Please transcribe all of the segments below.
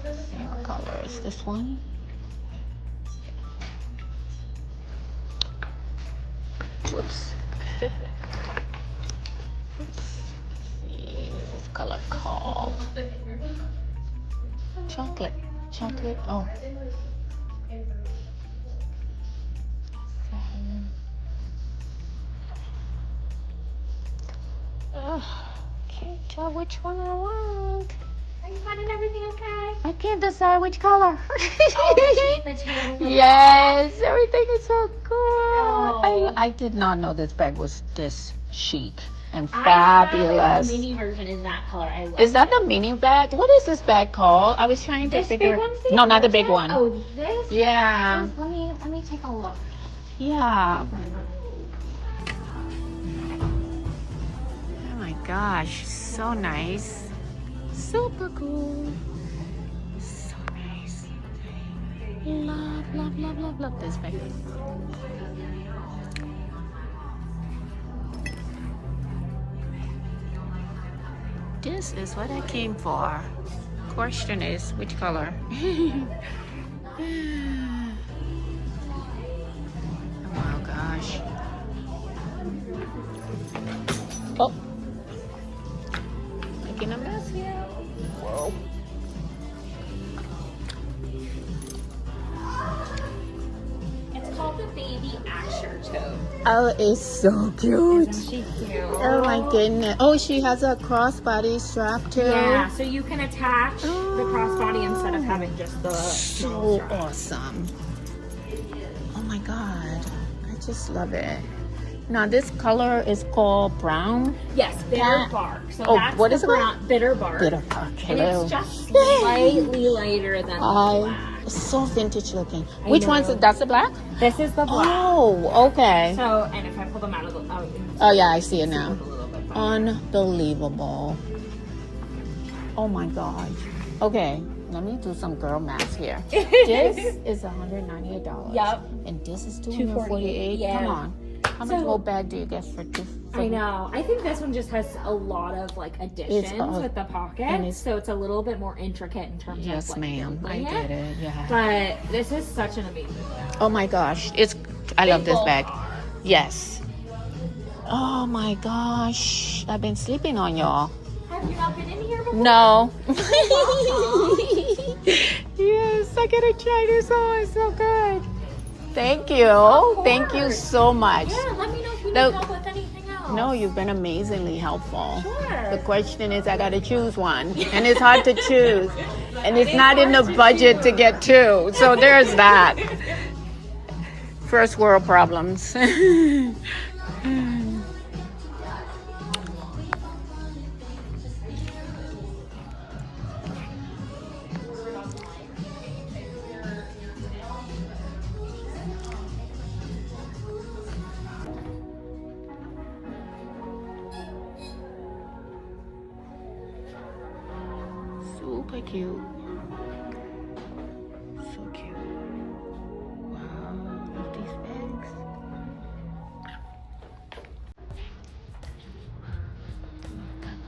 What color is this one? Whoops. This color called chocolate. Chocolate. Oh. Can't tell which one I want. Are you finding everything okay? I can't decide which color. Oh, the material. Yes, everything is so cool. Oh. I did not know this bag was this chic and I fabulous. have a mini version in that color. I love Is that it. the mini bag? What is this bag called? I was trying to This figure. big one's the No, not the big Emerson? one. Oh, this? Yeah. Let me take a look. Yeah. Oh my gosh, so nice. Super cool. So nice. Love this bag. This is what I came for. Question is, which color? Oh gosh. Oh. Making a mess here. Whoa. It's called the Baby Asher Tote. Oh, it's so cute. Isn't she cute? Oh my goodness. Oh, she has a crossbody strap too. Yeah, so you can attach the crossbody instead of having just the small So strap. awesome. Oh my god. I just love it. Now this color is called brown. Yes, bitter bark. So Oh, that's what the is it called? brown, bitter bark. Bitter bark. And Hello. it's just slightly lighter than the black. It's so vintage looking. I Which one's know. it? That's the black? This is the black. Oh, okay. So, and if I pull them out of the, Oh yeah, I see it see now. it a little bit better. Unbelievable. Oh my gosh. Okay, let me do some girl math here. This is $198. Yep. And this is $248, $248. yeah. Come on. How much So- whole bag do you get for two? I know. I think this one just has a lot of like additions with the pockets, so it's a little bit more intricate in terms Yes, of like ma'am. I building get it. Yeah. But this is such an amazing bag. Oh my gosh. I love this both bag. are. Yes. Oh my gosh. I've been sleeping on y'all. Have you not been in here before? No. Yes, I gotta try this on. It's so good. Thank you. Thank you so much. Yeah, let me know if you need No. help with anything else. No, you've been amazingly helpful. Sure. The question is, I gotta choose one, and it's hard to choose, and it's not in the budget to get two. So there's that. First world problems. Super cute. So cute. Wow, love these bags.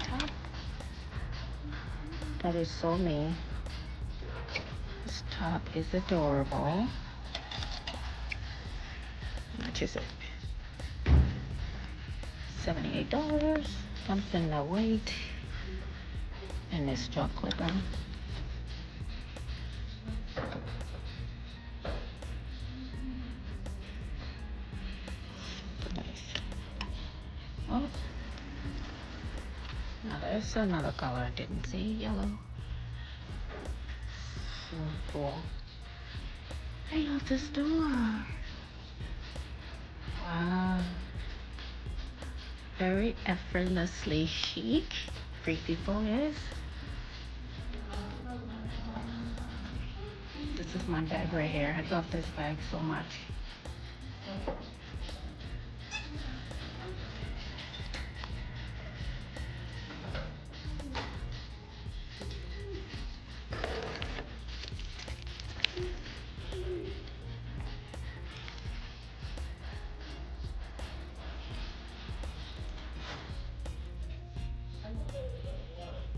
Top. That is so me. This top is adorable. How much is it? $78. Something that weight. And this chocolate one. Nice. Oh. Now there's another color I didn't see. Yellow. So cool. I love this door. Wow. Very effortlessly chic. Free people is. This is my bag right here. I love this bag so much.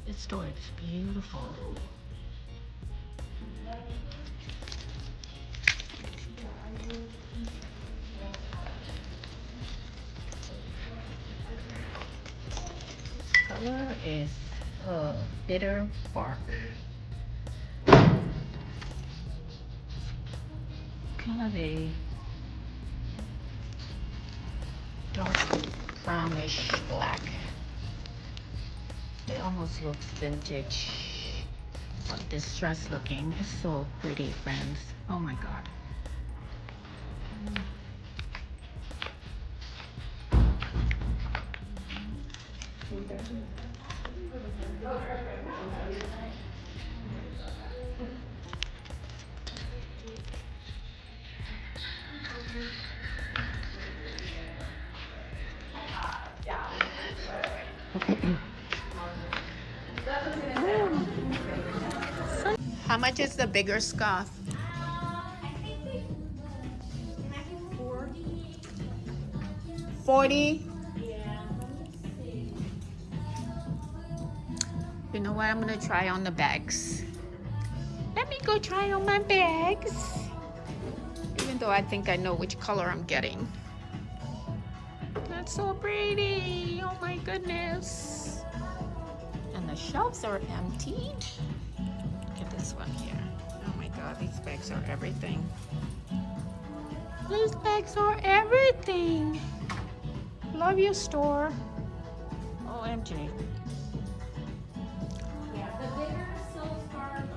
This store is beautiful. Color is bitter bark. Kind of a dark brownish black. It almost looks vintage. But this dress looking is so pretty, friends. Oh my god. How much is the bigger scarf? I think they 40? Yeah. You know what? I'm gonna try on the bags. Let me go try on my bags. Even though I think I know which color I'm getting. That's so pretty. Oh my goodness. And the shelves are emptied. Look at this one here. Oh my god, these bags are everything. These bags are everything. Love your store. OMG. Yeah, the bigger silk scarves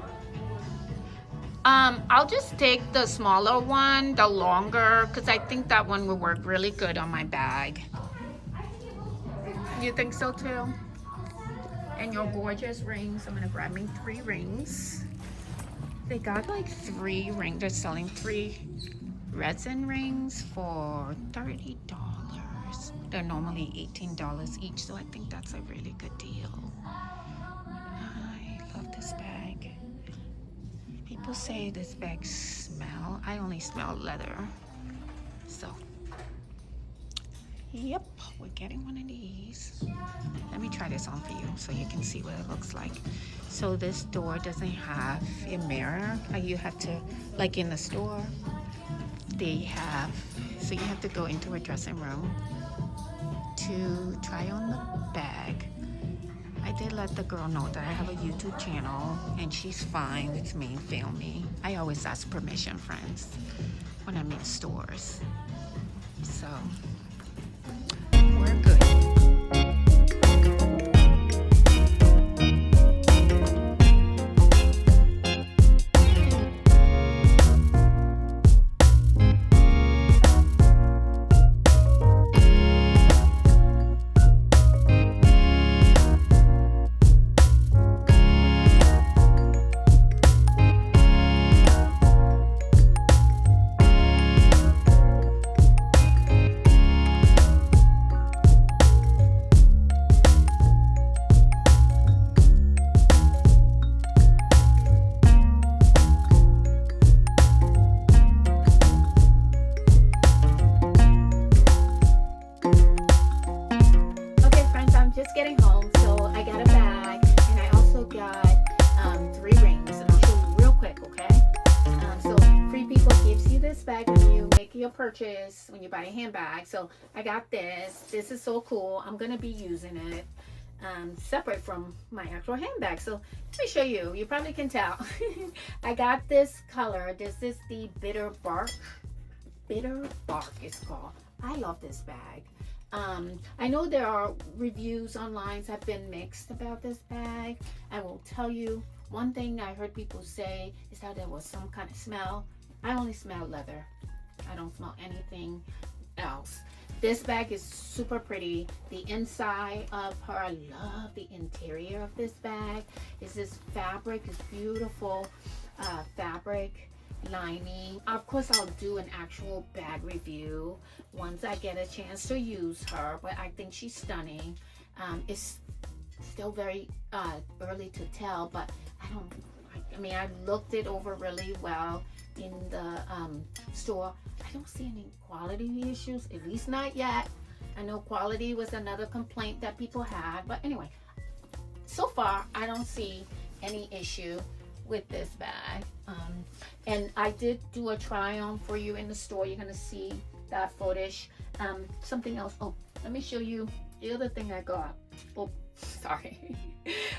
are I'll just take the smaller one, the longer, because I think that one will work really good on my bag. You think so too? And your gorgeous rings. I'm gonna grab me 3 rings. They got like 3 rings. They're selling 3 resin rings for $30. They're normally $18 each, so I think that's a really good deal. I love this bag. People say this bag smell. I only smell leather. So, yep, we're getting one of these. Let me try this on for you so you can see what it looks like. So this door doesn't have a mirror. You have to, like in the store, they have, so you have to go into a dressing room to try on the bag. I did let the girl know that I have a YouTube channel and she's fine with me filming. I always ask permission, friends, when I'm in stores. So, we're good. Just getting home, so I got a bag and I also got 3 rings, and I'll show you real quick, okay? So Free People gives you this bag when you make your purchase, when you buy a handbag. So I got this. This is so cool. I'm gonna be using it separate from my actual handbag. So let me show you. You probably can tell. I got this color. This is the bitter bark. Bitter bark it's called. I love this bag. I know there are reviews online that have been mixed about this bag. I will tell you, one thing I heard people say is that there was some kind of smell. I only smell leather. I don't smell anything else. This bag is super pretty. The inside of her, I love the interior of this bag. Is this fabric, is beautiful fabric lining. Of course, I'll do an actual bag review once I get a chance to use her, but I think she's stunning. It's still very early to tell, but I mean, I looked it over really well in the store. I don't see any quality issues, at least not yet. I know quality was another complaint that people had, but anyway, so far I don't see any issue with this bag. And I did do a try on for you in the store. You're gonna see that footage. Something else. Oh, let me show you the other thing I got. Oh, sorry.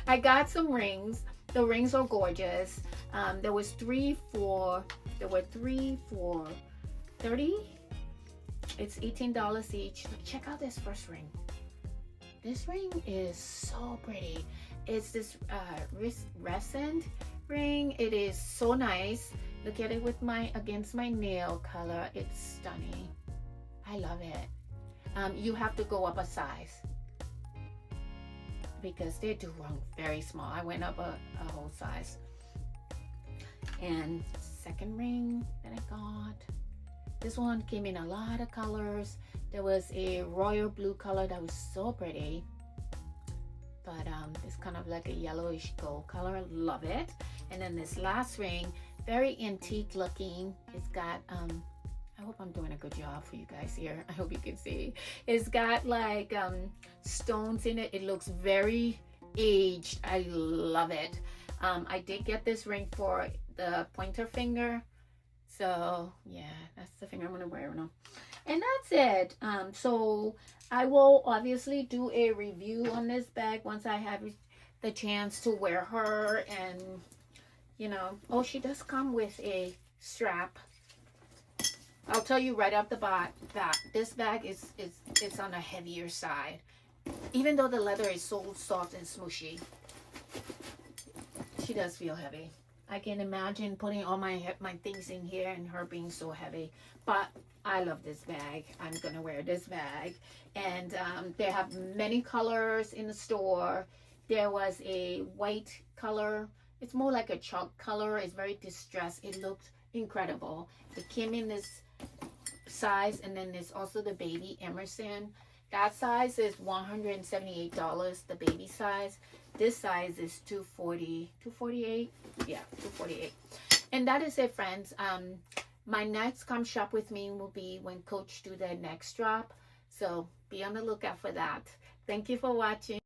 I got some rings. The rings are gorgeous. There were three for $30. It's $18 each. Check out this first ring. This ring is so pretty. It's this resin ring. It is so nice. Look at it with against my nail color. It's stunning. I love it. You have to go up a size because they do run very small. I went up a whole size. And second ring that I got, this one came in a lot of colors. There was a royal blue color that was so pretty, but it's kind of like a yellowish gold color. Love it. And then this last ring, very antique looking. It's got I hope I'm doing a good job for you guys here. I hope you can see. It's got like stones in it. It looks very aged. I love it. I did get this ring for the pointer finger. So yeah, that's the finger I'm gonna wear now. And that's it. So I will obviously do a review on this bag once I have the chance to wear her. And you know, oh, she does come with a strap. I'll tell you right off the bat that this bag is on the heavier side. Even though the leather is so soft and smooshy, she does feel heavy. I can imagine putting all my things in here and her being so heavy. But I love this bag. I'm gonna wear this bag. And they have many colors in the store. There was a white color. It's more like a chalk color. It's very distressed. It looked incredible. It came in this size, and then there's also the baby Emerson. That size is $178, the baby size. This size is $248. Yeah, $248. And that is it, friends. My next come shop with me will be when Coach do their next drop. So be on the lookout for that. Thank you for watching.